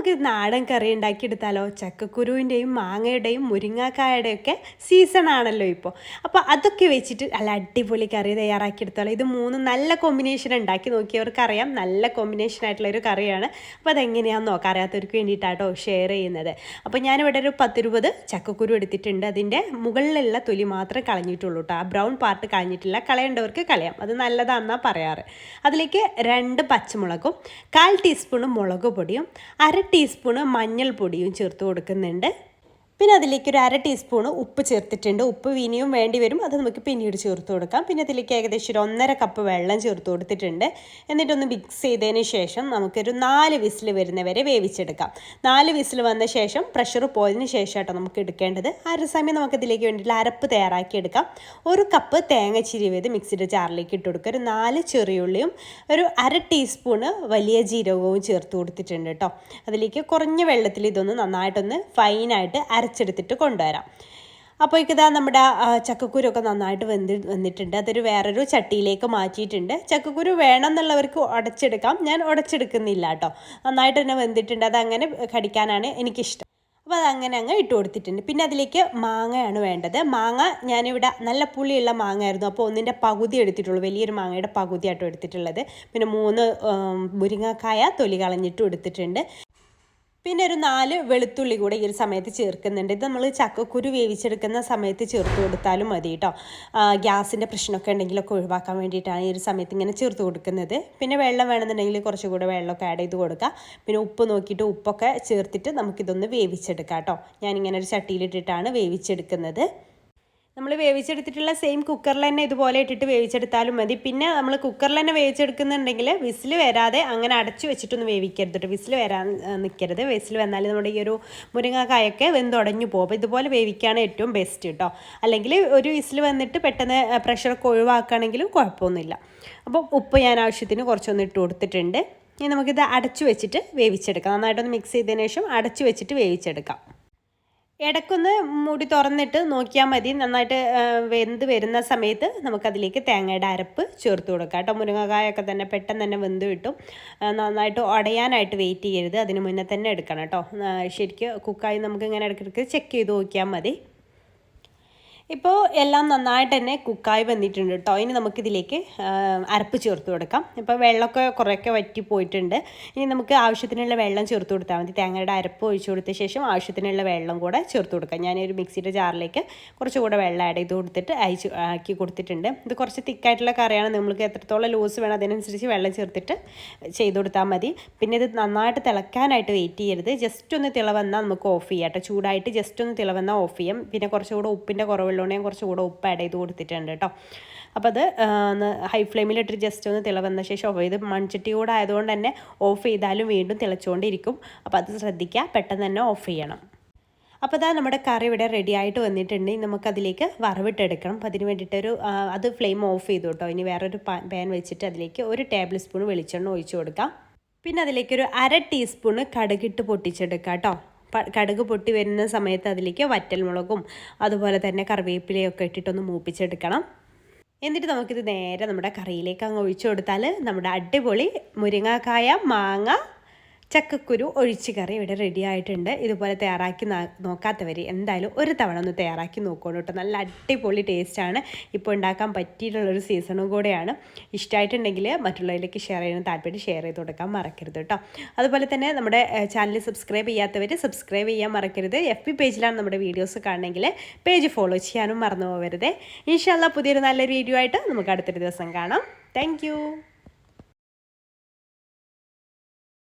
നമുക്ക് നാടൻ കറി ഉണ്ടാക്കിയെടുത്താലോ? ചക്കക്കുരുവിൻ്റെയും മാങ്ങയുടെയും മുരിങ്ങാക്കായുടെയും ഒക്കെ സീസൺ ആണല്ലോ ഇപ്പോൾ. അപ്പോൾ അതൊക്കെ വെച്ചിട്ട് നല്ല അടിപൊളി കറി തയ്യാറാക്കിയെടുത്താലോ? ഇത് മൂന്നും നല്ല കോമ്പിനേഷൻ ഉണ്ടാക്കി നോക്കിയവർക്കറിയാം, നല്ല കോമ്പിനേഷൻ ആയിട്ടുള്ളൊരു കറിയാണ്. അപ്പോൾ അതെങ്ങനെയാണെന്ന് നോക്കാം, അറിയാത്തവർക്ക് വേണ്ടിയിട്ടാട്ടോ ഷെയർ ചെയ്യുന്നത്. അപ്പോൾ ഞാനിവിടെ ഒരു 10-20 ചക്കക്കുരു എടുത്തിട്ടുണ്ട്. അതിൻ്റെ മുകളിലുള്ള തൊലി മാത്രമേ കളഞ്ഞിട്ടുള്ളൂ കേട്ടോ. ആ ബ്രൗൺ പാർട്ട് കളഞ്ഞിട്ടില്ല. കളയേണ്ടവർക്ക് കളയാം, അത് നല്ലതാണെന്നാണ് പറയാറ്. അതിലേക്ക് 2 പച്ചമുളകും 1/4 ടീസ്പൂൺ മുളക് പൊടിയും 1/2 ടീസ്പൂൺ മഞ്ഞൾപ്പൊടിയും ചേർത്ത് കൊടുക്കുന്നുണ്ട്. പിന്നെ അതിലേക്ക് ഒരു 1/2 ടീസ്പൂൺ ഉപ്പ് ചേർത്തിട്ടുണ്ട്. ഉപ്പ് ഇനിയും വേണ്ടി വരും, അത് നമുക്ക് പിന്നീട് ചേർത്ത് കൊടുക്കാം. പിന്നെ അതിലേക്ക് ഏകദേശം ഒരു 1.5 കപ്പ് വെള്ളം ചേർത്ത് കൊടുത്തിട്ടുണ്ട്. എന്നിട്ടൊന്ന് മിക്സ് ചെയ്തതിന് ശേഷം നമുക്കൊരു 4 വിസിൽ വരുന്നവരെ വേവിച്ചെടുക്കാം. 4 വിസിൽ വന്ന ശേഷം പ്രഷർ പോയതിന് ശേഷം കേട്ടോ നമുക്ക് എടുക്കേണ്ടത്. ആ ഒരു സമയം നമുക്കതിലേക്ക് വേണ്ടിയിട്ട് അരപ്പ് തയ്യാറാക്കിയെടുക്കാം. 1 കപ്പ് തേങ്ങ ചിരിവത് മിക്സിയുടെ ജാറിലേക്ക് ഇട്ട് കൊടുക്കുക. ഒരു 4 ചെറിയുള്ളിയും ഒരു 1/2 ടീസ്പൂണ് വലിയ ജീരകവും ചേർത്ത് കൊടുത്തിട്ടുണ്ട് കേട്ടോ. അതിലേക്ക് കുറഞ്ഞ വെള്ളത്തിൽ ഇതൊന്ന് നന്നായിട്ടൊന്ന് ഫൈനായിട്ട് അരച്ചെടുത്തിട്ട് കൊണ്ടുവരാം. അപ്പോൾ നമ്മുടെ ചക്കക്കുരൊക്കെ നന്നായിട്ട് വന്നിട്ടുണ്ട്. അതൊരു വേറൊരു ചട്ടിയിലേക്ക് മാറ്റിയിട്ടുണ്ട്. ചക്കക്കുരു വേണമെന്നുള്ളവർക്ക് ഉടച്ചെടുക്കാം, ഞാൻ ഉടച്ചെടുക്കുന്നില്ല കേട്ടോ. നന്നായിട്ട് തന്നെ വെന്തിട്ടുണ്ട്, അതങ്ങനെ കടിക്കാനാണ് എനിക്കിഷ്ടം. അപ്പോൾ അതങ്ങനെ അങ്ങ് ഇട്ട് കൊടുത്തിട്ടുണ്ട്. പിന്നെ അതിലേക്ക് മാങ്ങയാണ് വേണ്ടത്. മാങ്ങ ഞാനിവിടെ നല്ല പുളിയുള്ള മാങ്ങയായിരുന്നു, അപ്പോൾ ഒന്നിൻ്റെ പകുതി എടുത്തിട്ടുള്ളൂ. വലിയൊരു മാങ്ങയുടെ പകുതിയായിട്ടും എടുത്തിട്ടുള്ളത്. പിന്നെ 3 മുരിങ്ങക്കായ തൊലി കളഞ്ഞിട്ടും എടുത്തിട്ടുണ്ട്. പിന്നെ ഒരു 4 വെളുത്തുള്ളി കൂടെ ഈ ഒരു സമയത്ത് ചേർക്കുന്നുണ്ട്. ഇത് നമ്മൾ ചക്കക്കുരു വേവിച്ചെടുക്കുന്ന സമയത്ത് ചേർത്ത് കൊടുത്താലും മതി കേട്ടോ. ഗ്യാസിൻ്റെ പ്രശ്നമൊക്കെ ഉണ്ടെങ്കിലൊക്കെ ഒഴിവാക്കാൻ വേണ്ടിയിട്ടാണ് ഈ ഒരു സമയത്ത് ഇങ്ങനെ ചേർത്ത് കൊടുക്കുന്നത്. പിന്നെ വെള്ളം വേണമെന്നുണ്ടെങ്കിൽ കുറച്ചുകൂടെ വെള്ളമൊക്കെ ആഡ് ചെയ്ത് കൊടുക്കുക. പിന്നെ ഉപ്പ് നോക്കിയിട്ട് ഉപ്പൊക്കെ ചേർത്തിട്ട് നമുക്കിതൊന്ന് വേവിച്ചെടുക്കാം കേട്ടോ. ഞാനിങ്ങനെ ഒരു ചട്ടിയിലിട്ടിട്ടാണ് വേവിച്ചെടുക്കുന്നത്. നമ്മൾ വേവിച്ചെടുത്തിട്ടുള്ള സെയിം കുക്കറിൽ തന്നെ ഇതുപോലെ ഇട്ടിട്ട് വേവിച്ചെടുത്താലും മതി. പിന്നെ നമ്മൾ കുക്കറിൽ തന്നെ വേവിച്ചെടുക്കുന്നുണ്ടെങ്കിൽ വിസിൽ വരാതെ അങ്ങനെ അടച്ചു വെച്ചിട്ടൊന്ന് വേവിക്കരുത് കേട്ടോ. വിസിൽ വരാൻ നിൽക്കരുത്. വിസിൽ വന്നാൽ നമ്മുടെ ഈ ഒരു മുരിങ്ങക്കായൊക്കെ വെന്തുടഞ്ഞു പോകും. അപ്പോൾ ഇതുപോലെ വേവിക്കുകയാണ് ഏറ്റവും ബെസ്റ്റ് കേട്ടോ. അല്ലെങ്കിൽ ഒരു വിസിൽ വന്നിട്ട് പെട്ടെന്ന് പ്രഷറൊക്കെ ഒഴിവാക്കുകയാണെങ്കിലും കുഴപ്പമൊന്നുമില്ല. അപ്പോൾ ഉപ്പ് ഞാൻ ആവശ്യത്തിന് കുറച്ചൊന്ന് ഇട്ട് കൊടുത്തിട്ടുണ്ട്. ഇനി നമുക്കിത് അടച്ചു വെച്ചിട്ട് വേവിച്ചെടുക്കാം. നന്നായിട്ടൊന്ന് മിക്സ് ചെയ്തതിന് ശേഷം അടച്ചു വെച്ചിട്ട് വേവിച്ചെടുക്കാം. ഇടയ്ക്കൊന്ന് മൂടി തുറന്നിട്ട് നോക്കിയാൽ മതി. നന്നായിട്ട് വെന്ത് വരുന്ന സമയത്ത് നമുക്കതിലേക്ക് തേങ്ങയുടെ അരപ്പ് ചേർത്ത് കൊടുക്കാം കേട്ടോ. മുരിങ്ങക്കായൊക്കെ തന്നെ പെട്ടെന്ന് തന്നെ വെന്ത് കിട്ടും. നന്നായിട്ട് ഉടയാനായിട്ട് വെയിറ്റ് ചെയ്യരുത്, അതിന് മുന്നേ തന്നെ എടുക്കണം കേട്ടോ. ശരിക്കും കുക്കായി നമുക്ക് ഇങ്ങനെ ഇടയ്ക്കിടയ്ക്ക് ചെക്ക് ചെയ്ത് നോക്കിയാൽ മതി. ഇപ്പോൾ എല്ലാം നന്നായിട്ട് തന്നെ കുക്കായി വന്നിട്ടുണ്ട് കേട്ടോ. ഇനി നമുക്കിതിലേക്ക് അരപ്പ് ചേർത്ത് കൊടുക്കാം. ഇപ്പോൾ വെള്ളമൊക്കെ കുറേയൊക്കെ വറ്റി പോയിട്ടുണ്ട്. ഇനി നമുക്ക് ആവശ്യത്തിനുള്ള വെള്ളം ചേർത്ത് കൊടുത്താൽ മതി. തേങ്ങയുടെ അരപ്പ് ഒഴിച്ചു കൊടുത്ത ശേഷം ആവശ്യത്തിനുള്ള വെള്ളം കൂടെ ചേർത്ത് കൊടുക്കാം. ഞാനൊരു മിക്സിയുടെ ജാറിലേക്ക് കുറച്ചുകൂടെ വെള്ളം ആഡ് ചെയ്ത് കൊടുത്തിട്ട് ആക്കി കൊടുത്തിട്ടുണ്ട്. ഇത് കുറച്ച് തിക്കായിട്ടുള്ള കറിയാണ്. നമുക്ക് എത്രത്തോളം ലൂസ് വേണം അതിനനുസരിച്ച് വെള്ളം ചേർത്തിട്ട് ചെയ്ത് കൊടുത്താൽ മതി. പിന്നെ ഇത് നന്നായിട്ട് തിളക്കാനായിട്ട് വെയിറ്റ് ചെയ്യരുത്. ജസ്റ്റ് ഒന്ന് തിളവന്നാൽ നമുക്ക് ഓഫ് ചെയ്യാം കേട്ടോ. ചൂടായിട്ട് ജസ്റ്റ് ഒന്ന് തിളവന്നാൽ ഓഫ് ചെയ്യാം. പിന്നെ കുറച്ചുകൂടെ ഉപ്പിൻ്റെ കുറവുള്ളതുകൊണ്ട് ഞാൻ കുറച്ചുകൂടെ ഉപ്പ് ആഡ് ചെയ്ത് കൊടുത്തിട്ടുണ്ട് കേട്ടോ. അപ്പോൾ അത് ഹൈ ഫ്ലെയിമിലിട്ട് ജസ്റ്റ് ഒന്ന് തിളവന്ന ശേഷം ഓഫ് ചെയ്ത്, മൺചട്ടി കൂടെ ആയതുകൊണ്ട് തന്നെ ഓഫ് ചെയ്താലും വീണ്ടും തിളച്ചുകൊണ്ടിരിക്കും. അപ്പോൾ അത് ശ്രദ്ധിക്കുക, പെട്ടെന്ന് തന്നെ ഓഫ് ചെയ്യണം. അപ്പോൾ അതാ നമ്മുടെ കറി ഇവിടെ റെഡി ആയിട്ട് വന്നിട്ടുണ്ട്. നമുക്കതിലേക്ക് വറവിട്ടെടുക്കണം. അപ്പോൾ അതിന് വേണ്ടിയിട്ടൊരു അത് ഫ്ലെയിം ഓഫ് ചെയ്തു കേട്ടോ. ഇനി വേറൊരു പാൻ വെച്ചിട്ട് അതിലേക്ക് 1 ടേബിൾ സ്പൂൺ വെളിച്ചെണ്ണ ഒഴിച്ചു കൊടുക്കാം. പിന്നെ അതിലേക്കൊരു 1/2 ടീസ്പൂൺ കടുകിട്ട് പൊട്ടിച്ചെടുക്കാം കേട്ടോ. കടുക് പൊട്ടി വരുന്ന സമയത്ത് അതിലേക്ക് വറ്റൽമുളകും അതുപോലെ തന്നെ കറിവേപ്പിലയൊക്കെ ഇട്ടിട്ടൊന്ന് മൂപ്പിച്ചെടുക്കണം. എന്നിട്ട് നമുക്കിത് നേരെ നമ്മുടെ കറിയിലേക്ക് അങ്ങ് ഒഴിച്ചു കൊടുത്താൽ നമ്മുടെ അടിപൊളി മുരിങ്ങക്കായ മാങ്ങ ചക്കക്കുരു ഒഴിച്ച് കറി ഇവിടെ റെഡി ആയിട്ടുണ്ട്. ഇതുപോലെ തയ്യാറാക്കി നോക്കാത്തവർ എന്തായാലും ഒരു തവണ ഒന്ന് തയ്യാറാക്കി നോക്കണം കേട്ടോ. നല്ല അടിപൊളി ടേസ്റ്റാണ്. ഇപ്പോൾ ഉണ്ടാക്കാൻ പറ്റിയിട്ടുള്ളൊരു സീസണും കൂടെയാണ്. ഇഷ്ടമായിട്ടുണ്ടെങ്കിൽ മറ്റുള്ളവരിലേക്ക് ഷെയർ ചെയ്യാൻ താല്പര്യം ഷെയർ ചെയ്ത് കൊടുക്കാൻ മറക്കരുത് കേട്ടോ. അതുപോലെ തന്നെ നമ്മുടെ ചാനൽ സബ്സ്ക്രൈബ് ചെയ്യാത്തവർ സബ്സ്ക്രൈബ് ചെയ്യാൻ മറക്കരുത്. FB പേജിലാണ് നമ്മുടെ വീഡിയോസ് കാണണമെങ്കിൽ പേജ് ഫോളോ ചെയ്യാനും മറന്നു പോകരുത്. ഇൻഷാല്ലാ പുതിയൊരു നല്ലൊരു വീഡിയോ ആയിട്ട് നമുക്ക് അടുത്തൊരു ദിവസം കാണാം. താങ്ക്